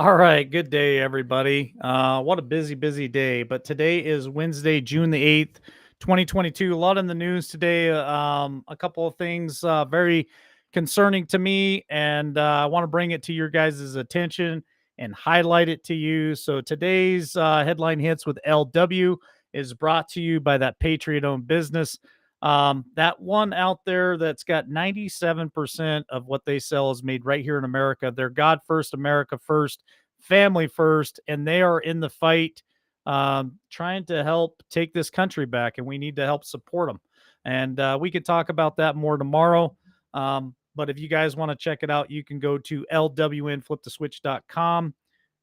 All right, good day, everybody. What a busy day. But today is Wednesday, June the 8th, 2022. A lot in the news today. A couple of things very concerning to me, and I want to bring it to your guys' attention and highlight it to you. So today's headline hits with LW is brought to you by that Patriot owned business. That one out there that's got 97% of what they sell is made right here in America. They're God first, America first, family first, and they are in the fight trying to help take this country back, and we need to help support them. And we could talk about that more tomorrow. But if you guys want to check it out, you can go to lwnfliptheswitch.com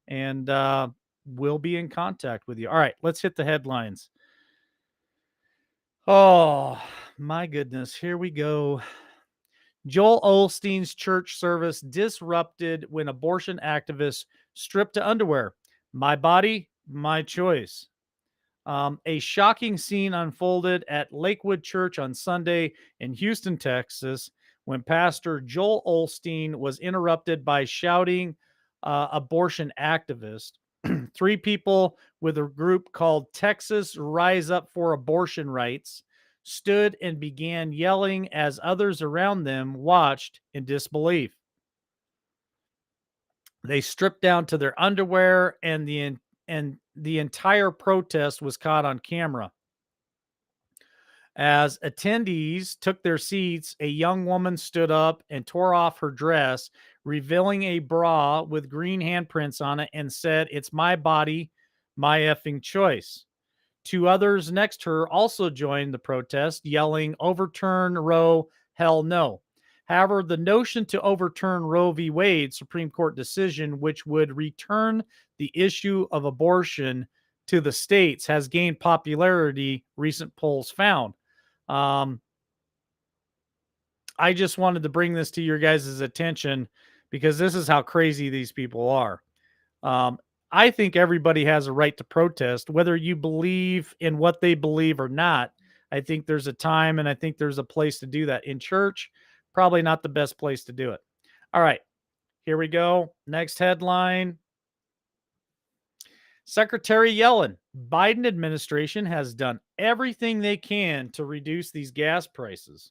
and we'll be in contact with you. All right, let's hit the headlines. Oh, my goodness. Here we go. Joel Osteen's church service disrupted when abortion activists stripped to underwear. My body, my choice. A shocking scene unfolded at Lakewood Church on Sunday in Houston, Texas, when Pastor Joel Osteen was interrupted by shouting abortion activists. Three people with a group called Texas Rise Up for Abortion Rights stood and began yelling as others around them watched in disbelief. They stripped down to their underwear, and the entire protest was caught on camera. As attendees took their seats, a young woman stood up and tore off her dress, revealing a bra with green handprints on it, and said, "It's my body, my effing choice." Two others next to her also joined the protest, yelling, "Overturn Roe, hell no." However, the notion to overturn Roe v. Wade Supreme Court decision, which would return the issue of abortion to the states, has gained popularity, recent polls found. Um, I just wanted to bring this to your guys' attention because this is how crazy these people are. Um, I think everybody has a right to protest, whether you believe in what they believe or not. I think there's a time and I think there's a place to do that. In church, probably not the best place to do it. All right, here we go. Next headline. Secretary Yellen, Biden administration has done everything they can to reduce these gas prices.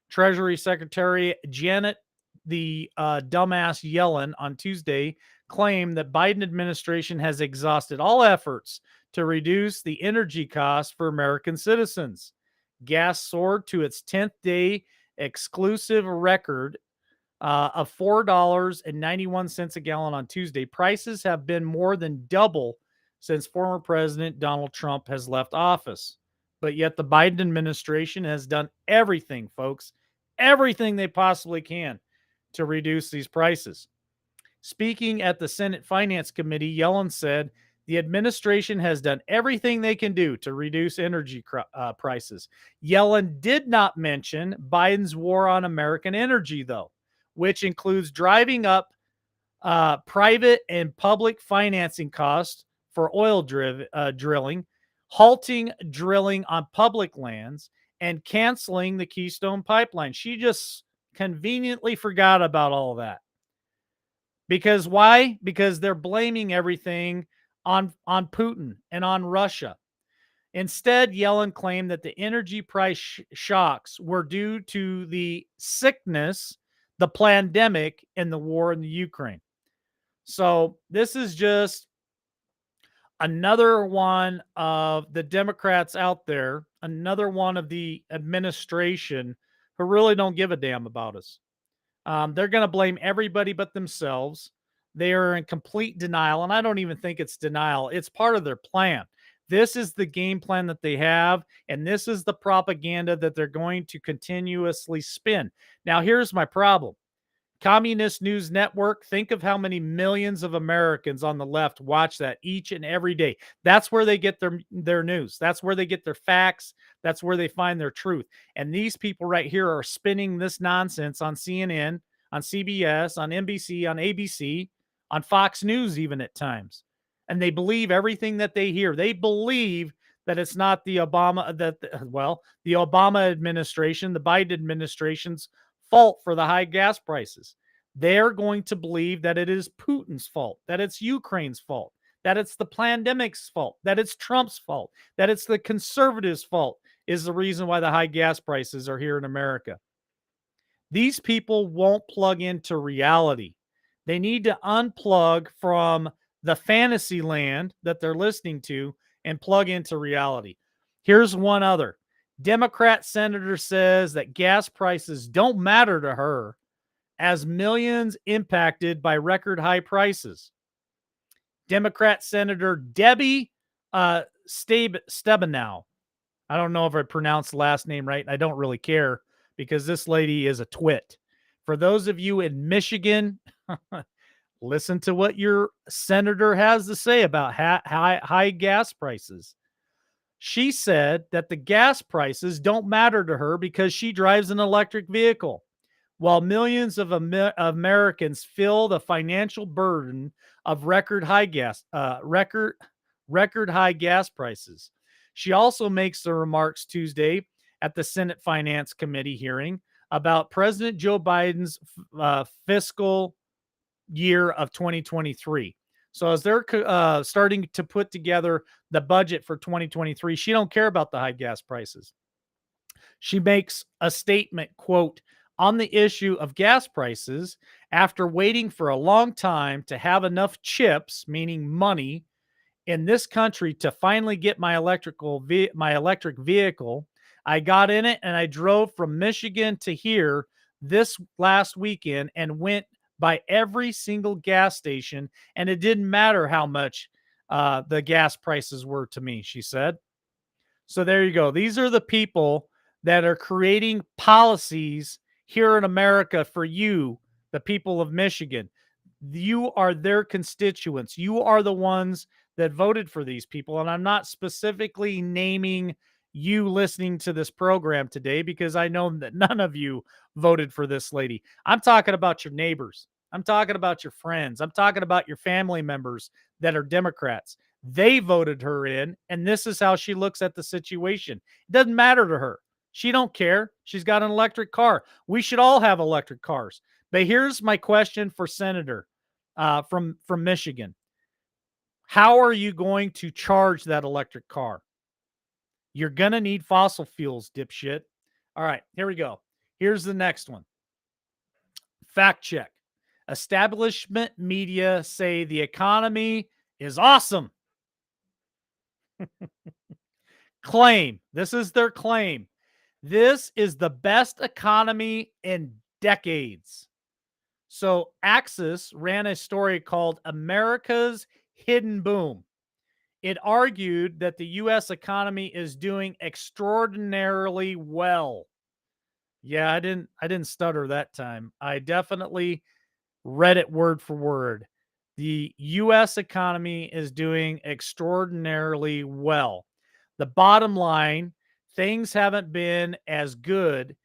Treasury Secretary Janet the dumbass Yellen on Tuesday claimed that Biden administration has exhausted all efforts to reduce the energy costs for American citizens. Gas soared to its 10th day exclusive record of $4.91 a gallon on Tuesday. Prices have been more than double since former President Donald Trump has left office. But yet the Biden administration has done everything, folks, everything they possibly can to reduce these prices. Speaking at the Senate Finance Committee, Yellen said the administration has done everything they can do to reduce energy prices. Yellen did not mention Biden's war on American energy, though, which includes driving up private and public financing costs for oil drilling, halting drilling on public lands, and canceling the Keystone Pipeline. She just conveniently forgot about all of that. Because why? Because they're blaming everything on Putin and on Russia. Instead, Yellen claimed that the energy price shocks were due to the sickness, the pandemic, and the war in the Ukraine. So this is just another one of the Democrats out there, another one of the administration who really don't give a damn about us. They're going to blame everybody but themselves. They are in complete denial, and I don't even think it's denial. It's part of their plan. This is the game plan that they have, and this is the propaganda that they're going to continuously spin. Now, here's my problem. Communist News Network, think of how many millions of Americans on the left watch that each and every day. That's where they get their news. That's where they get their facts. That's where they find their truth. And these people right here are spinning this nonsense on CNN, on CBS, on NBC, on ABC, on Fox News even at times. And they believe everything that they hear. They believe that it's not the the Obama administration, the Biden administration's fault for the high gas prices. they're going to believe that it is Putin's fault, that it's Ukraine's fault, that it's the pandemic's fault, that it's Trump's fault, that it's the conservatives' fault is the reason why the high gas prices are here in America. These people won't plug into reality. They need to unplug from the fantasy land that they're listening to and plug into reality. Here's one other. Democrat senator says that gas prices don't matter to her as millions impacted by record high prices. Democrat Senator Debbie Stabenow. I don't know if I pronounced the last name right. I don't really care because this lady is a twit. For those of you in Michigan, listen to what your senator has to say about high gas prices. She said that the gas prices don't matter to her because she drives an electric vehicle, while millions of Americans feel the financial burden of record high gas prices. She also makes the remarks Tuesday at the Senate Finance Committee hearing about President Joe Biden's fiscal year of 2023. So as they're starting to put together the budget for 2023, she don't care about the high gas prices. She makes a statement, quote, on the issue of gas prices, after waiting for a long time to have enough chips, meaning money, in this country to finally get my electric vehicle. I got in it and I drove from Michigan to here this last weekend and went by every single gas station, and it didn't matter how much the gas prices were to me, she said. So there you go. These are the people that are creating policies here in America for you, the people of Michigan. You are their constituents. You are the ones that voted for these people. And I'm not specifically naming you listening to this program today because I know that none of you voted for this lady. I'm talking about your neighbors. I'm talking about your friends. I'm talking about your family members that are Democrats. They voted her in, and this is how she looks at the situation. It doesn't matter to her. She don't care. She's got an electric car. We should all have electric cars. But here's my question for Senator from Michigan. How are you going to charge that electric car? You're going to need fossil fuels, dipshit. All right, here we go. Here's the next one. Fact check. Establishment media say the economy is awesome. Claim. This is their claim. This is the best economy in decades. So Axis ran a story called America's Hidden Boom. It argued that the U.S. economy is doing extraordinarily well. Yeah, I didn't stutter that time. I definitely read it word for word. The U.S. economy is doing extraordinarily well. The bottom line, things haven't been as good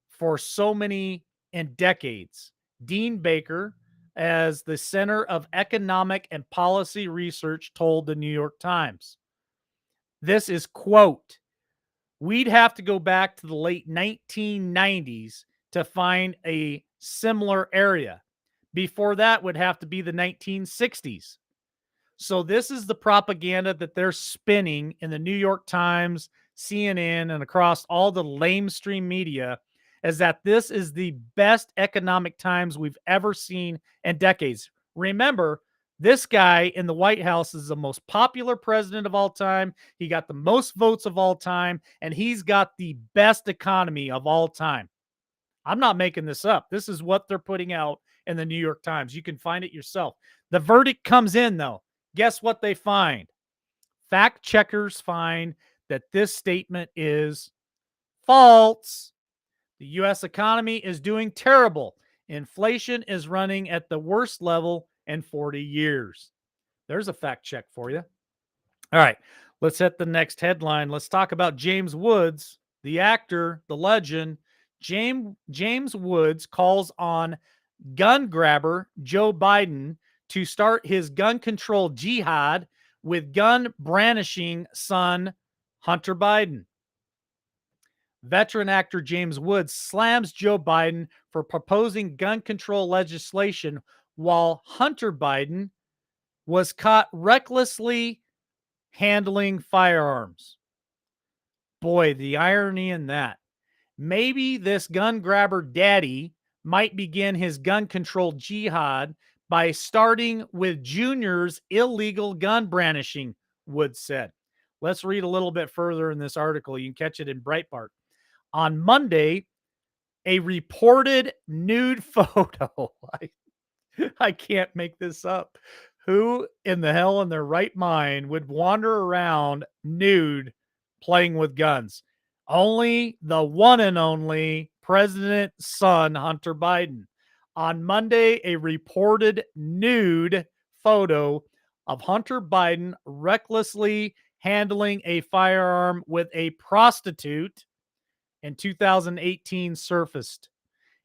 for so many in decades. Dean Baker, as the Center of Economic and Policy Research, told the New York Times. This is, quote, we'd have to go back to the late 1990s to find a similar area. Before that would have to be the 1960s. So this is the propaganda that they're spinning in the New York Times, CNN, and across all the lamestream media, is that this is the best economic times we've ever seen in decades. Remember, this guy in the White House is the most popular president of all time. He got the most votes of all time, and he's got the best economy of all time. I'm not making this up. This is what they're putting out in the New York Times. You can find it yourself. The verdict comes in, though. Guess what they find? Fact checkers find that this statement is false. The U.S. economy is doing terrible. Inflation is running at the worst level in 40 years. There's a fact check for you. All right, let's hit the next headline. Let's talk about James Woods, the actor, the legend. James Woods calls on gun grabber Joe Biden to start his gun control jihad with gun brandishing son Hunter Biden. Veteran actor James Woods slams Joe Biden for proposing gun control legislation while Hunter Biden was caught recklessly handling firearms. Boy, the irony in that. Maybe this gun grabber daddy might begin his gun control jihad by starting with Junior's illegal gun brandishing, Woods said. Let's read a little bit further in this article. You can catch it in Breitbart. On Monday, a reported nude photo. I can't make this up. Who in the hell in their right mind would wander around nude playing with guns? Only the one and only president's son, Hunter Biden. On Monday, a reported nude photo of Hunter Biden recklessly handling a firearm with a prostitute in 2018 surfaced.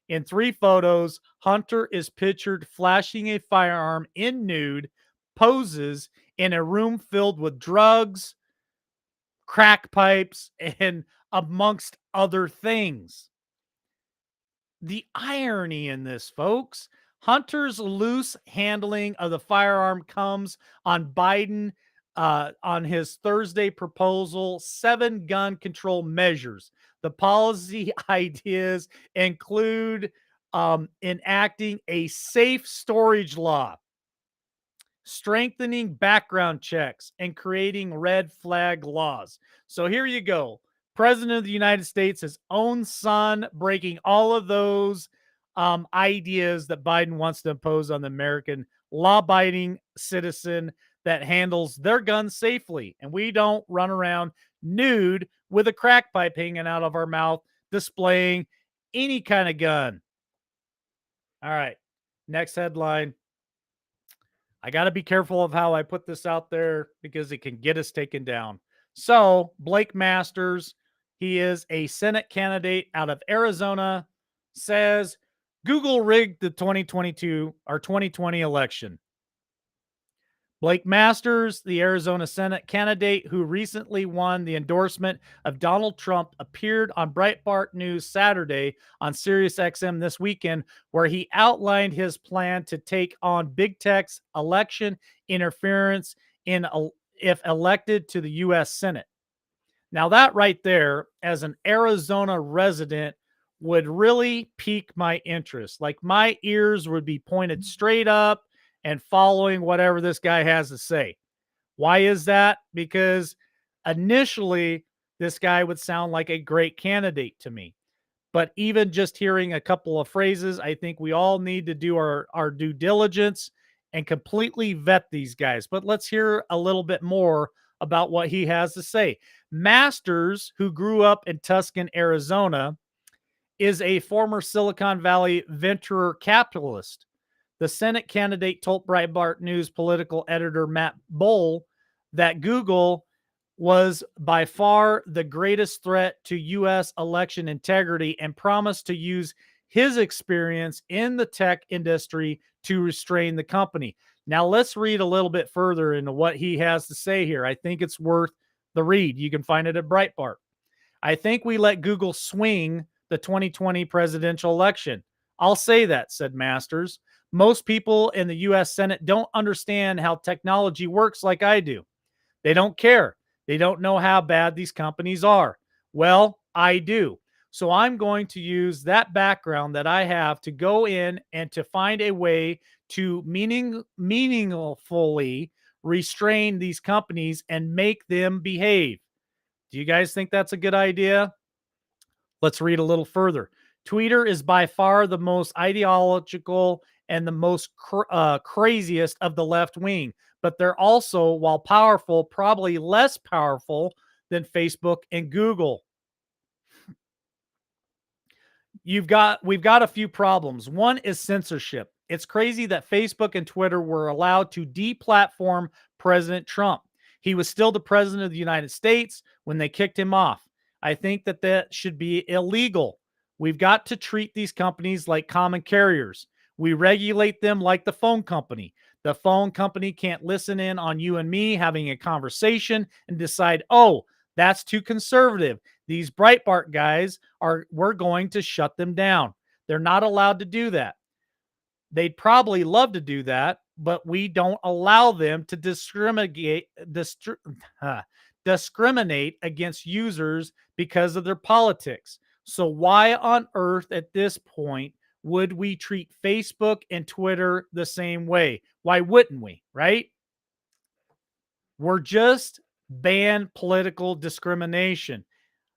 In 3 photos, Hunter is pictured flashing a firearm in nude poses in a room filled with drugs, crack pipes, and amongst other things. The irony in this, folks, Hunter's loose handling of the firearm comes on Biden on his Thursday proposal, 7 gun control measures. The policy ideas include enacting a safe storage law, strengthening background checks, and creating red flag laws. So here you go. President of the United States, his own son, breaking all of those ideas that Biden wants to impose on the American law-abiding citizen that handles their guns safely. And we don't run around nude with a crack pipe hanging out of our mouth, displaying any kind of gun. All right, next headline. I got to be careful of how I put this out there because it can get us taken down. So, Blake Masters, he is a Senate candidate out of Arizona, says Google rigged the 2022 or 2020 election. Blake Masters, the Arizona Senate candidate who recently won the endorsement of Donald Trump, appeared on Breitbart News Saturday on SiriusXM this weekend, where he outlined his plan to take on big tech's election interference if elected to the U.S. Senate. Now, that right there, as an Arizona resident, would really pique my interest. Like, my ears would be pointed straight up and following whatever this guy has to say. Why is that? Because initially, this guy would sound like a great candidate to me. But even just hearing a couple of phrases, I think we all need to do our due diligence and completely vet these guys. But let's hear a little bit more about what he has to say. Masters, who grew up in Tucson, Arizona, is a former Silicon Valley venture capitalist. The Senate candidate told Breitbart News political editor Matt Bohl that Google was by far the greatest threat to U.S. election integrity and promised to use his experience in the tech industry to restrain the company. Now, let's read a little bit further into what he has to say here. I think it's worth the read. You can find it at Breitbart. I think we let Google swing the 2020 presidential election. I'll say that, said Masters. Most people in the U.S. Senate don't understand how technology works like I do. They don't care. They don't know how bad these companies are. Well, I do. So I'm going to use that background that I have to go in and to find a way to meaningfully restrain these companies and make them behave. Do you guys think that's a good idea? Let's read a little further. Twitter is by far the most ideological and the most craziest of the left wing, but they're also, while powerful, probably less powerful than Facebook and Google. We've got a few problems. One is censorship. It's crazy that Facebook and Twitter were allowed to deplatform President Trump. He was still the president of the United States when they kicked him off. I think that should be illegal. We've got to treat these companies like common carriers. We regulate them like the phone company. The phone company can't listen in on you and me having a conversation and decide, oh, that's too conservative. These Breitbart guys we're going to shut them down. They're not allowed to do that. They'd probably love to do that, but we don't allow them to discriminate against users because of their politics. So why on earth at this point would we treat Facebook and Twitter the same way? Why wouldn't we, right? We're just ban political discrimination.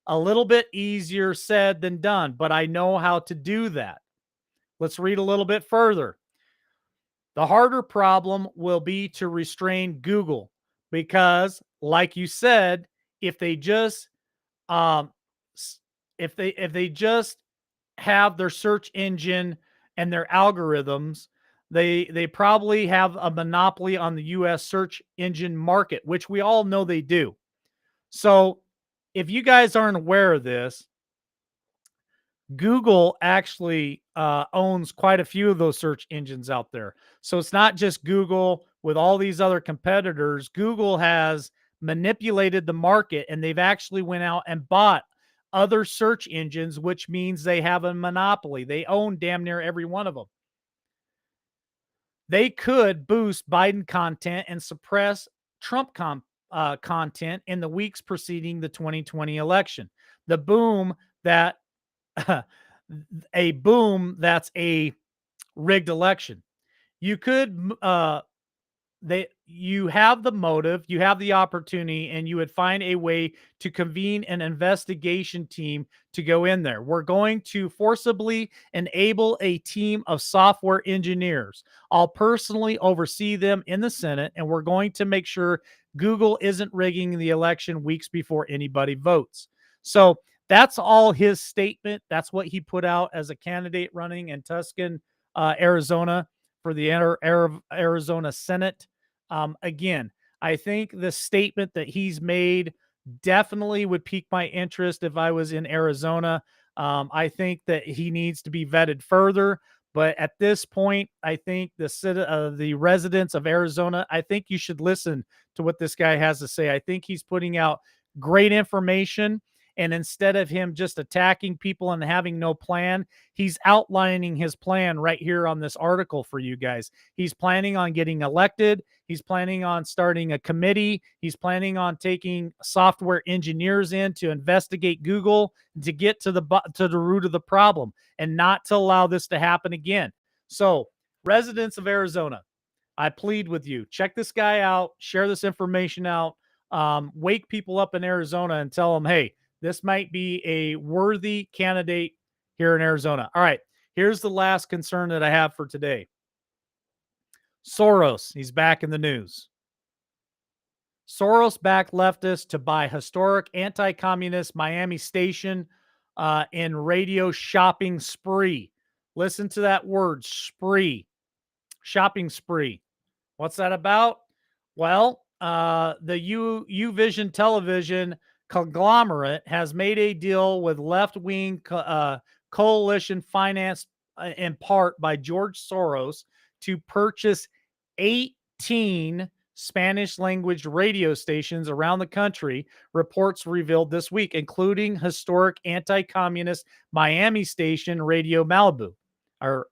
A little bit easier said than done, but I know how to do that. Let's read a little bit further. The harder problem will be to restrain Google because, like you said, if they just um, if they just have their search engine and their algorithms, they probably have a monopoly on the U.S. search engine market, which we all know they do. So, if you guys aren't aware of this, Google actually owns quite a few of those search engines out there. So it's not just Google with all these other competitors. Google has manipulated the market and they've actually went out and bought other search engines, which means they have a monopoly. They own damn near every one of them. They could boost Biden content and suppress Trump content in the weeks preceding the 2020 election. The boom that a boom that's a rigged election. You could you have the motive, you have the opportunity, and you would find a way to convene an investigation team to go in there. We're going to forcibly enable a team of software engineers. I'll personally oversee them in the Senate, and we're going to make sure Google isn't rigging the election weeks before anybody votes. So that's all his statement. That's what he put out as a candidate running in Tucson, Arizona for the Arizona Senate. Again, I think the statement that he's made definitely would pique my interest if I was in Arizona. I think that he needs to be vetted further. But at this point, I think the residents of Arizona, I think you should listen to what this guy has to say. I think he's putting out great information. And instead of him just attacking people and having no plan, he's outlining his plan right here on this article for you guys. He's planning on getting elected. He's planning on starting a committee. He's planning on taking software engineers in to investigate Google to get to the root of the problem and not to allow this to happen again. So, residents of Arizona, I plead with you, check this guy out, share this information out, wake people up in Arizona and tell them, hey, this might be a worthy candidate here in Arizona. All right, here's the last concern that I have for today. Soros, he's back in the news. Soros backed leftists to buy historic anti-communist Miami station in radio shopping spree. Listen to that word, spree. Shopping spree. What's that about? Well, the Vision television conglomerate has made a deal with left-wing coalition financed in part by George Soros to purchase 18 Spanish language radio stations around the country, reports revealed this week, including historic anti-communist Miami station Radio Malibu, or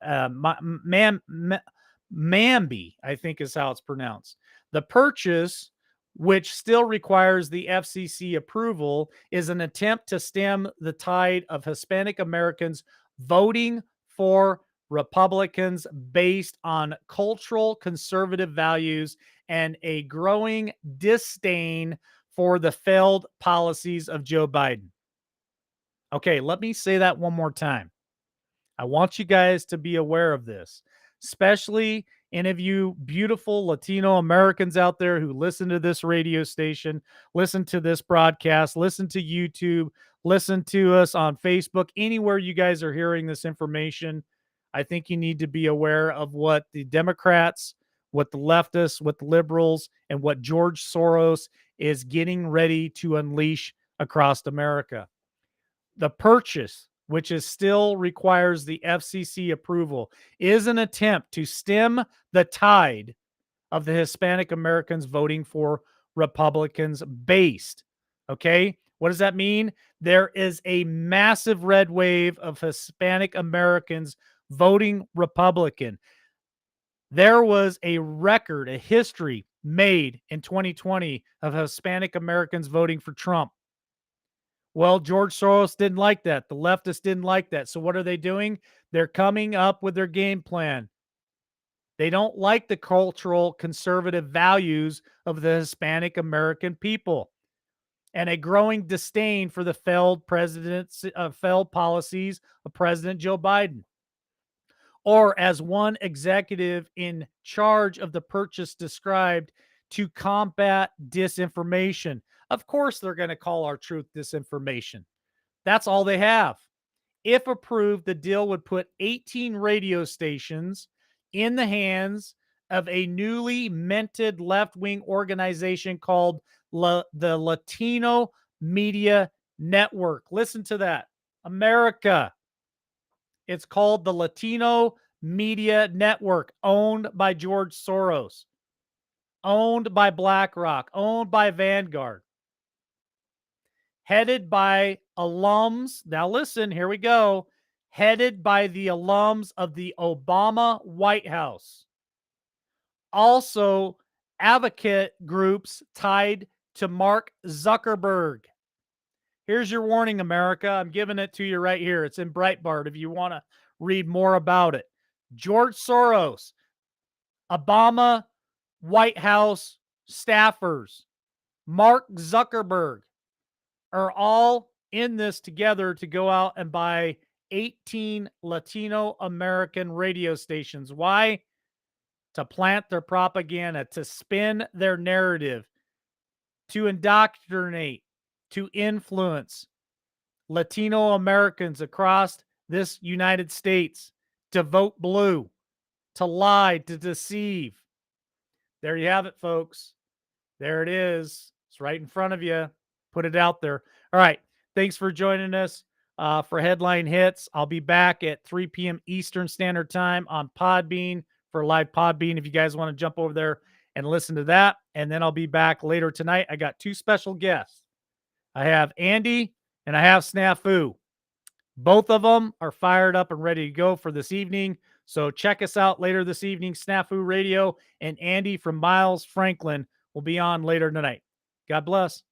Mambi, I think is how it's pronounced. The purchase, which still requires the FCC approval, is an attempt to stem the tide of Hispanic Americans voting for Republicans based on cultural conservative values and a growing disdain for the failed policies of Joe Biden. Okay, let me say that one more time. I want you guys to be aware of this, especially any of you beautiful Latino Americans out there who listen to this radio station, listen to this broadcast, listen to YouTube, listen to us on Facebook, anywhere you guys are hearing this information. I think you need to be aware of what the Democrats, what the leftists, what the liberals, and what George Soros is getting ready to unleash across America. The purchase, which is still requires the FCC approval, is an attempt to stem the tide of the Hispanic Americans voting for Republicans based. Okay. What does that mean? There is a massive red wave of Hispanic Americans voting Republican. There was a record, a history made in 2020 of Hispanic Americans voting for Trump. Well, George Soros didn't like that. The leftists didn't like that. So what are they doing? They're coming up with their game plan. They don't like the cultural conservative values of the Hispanic American people and a growing disdain for the failed failed policies of President Joe Biden. Or as one executive in charge of the purchase described, to combat disinformation. Of course, they're going to call our truth disinformation. That's all they have. If approved, the deal would put 18 radio stations in the hands of a newly minted left wing organization called the Latino Media Network. Listen to that. America. It's called the Latino Media Network, owned by George Soros, owned by BlackRock, owned by Vanguard, headed by alums. Now, listen, here we go. Headed by the alums of the Obama White House. Also, advocate groups tied to Mark Zuckerberg. Here's your warning, America. I'm giving it to you right here. It's in Breitbart if you want to read more about it. George Soros, Obama White House staffers, Mark Zuckerberg are all in this together to go out and buy 18 Latino American radio stations. Why? To plant their propaganda, to spin their narrative, to indoctrinate, to influence Latino Americans across this United States to vote blue, to lie, to deceive. There you have it, folks. There it is. It's right in front of you. Put it out there. All right. Thanks for joining us for Headline Hits. I'll be back at 3 p.m. Eastern Standard Time on Podbean for live Podbean if you guys want to jump over there and listen to that. And then I'll be back later tonight. I got two special guests. I have Andy and I have Snafu. Both of them are fired up and ready to go for this evening. So check us out later this evening. Snafu Radio and Andy from Miles Franklin will be on later tonight. God bless.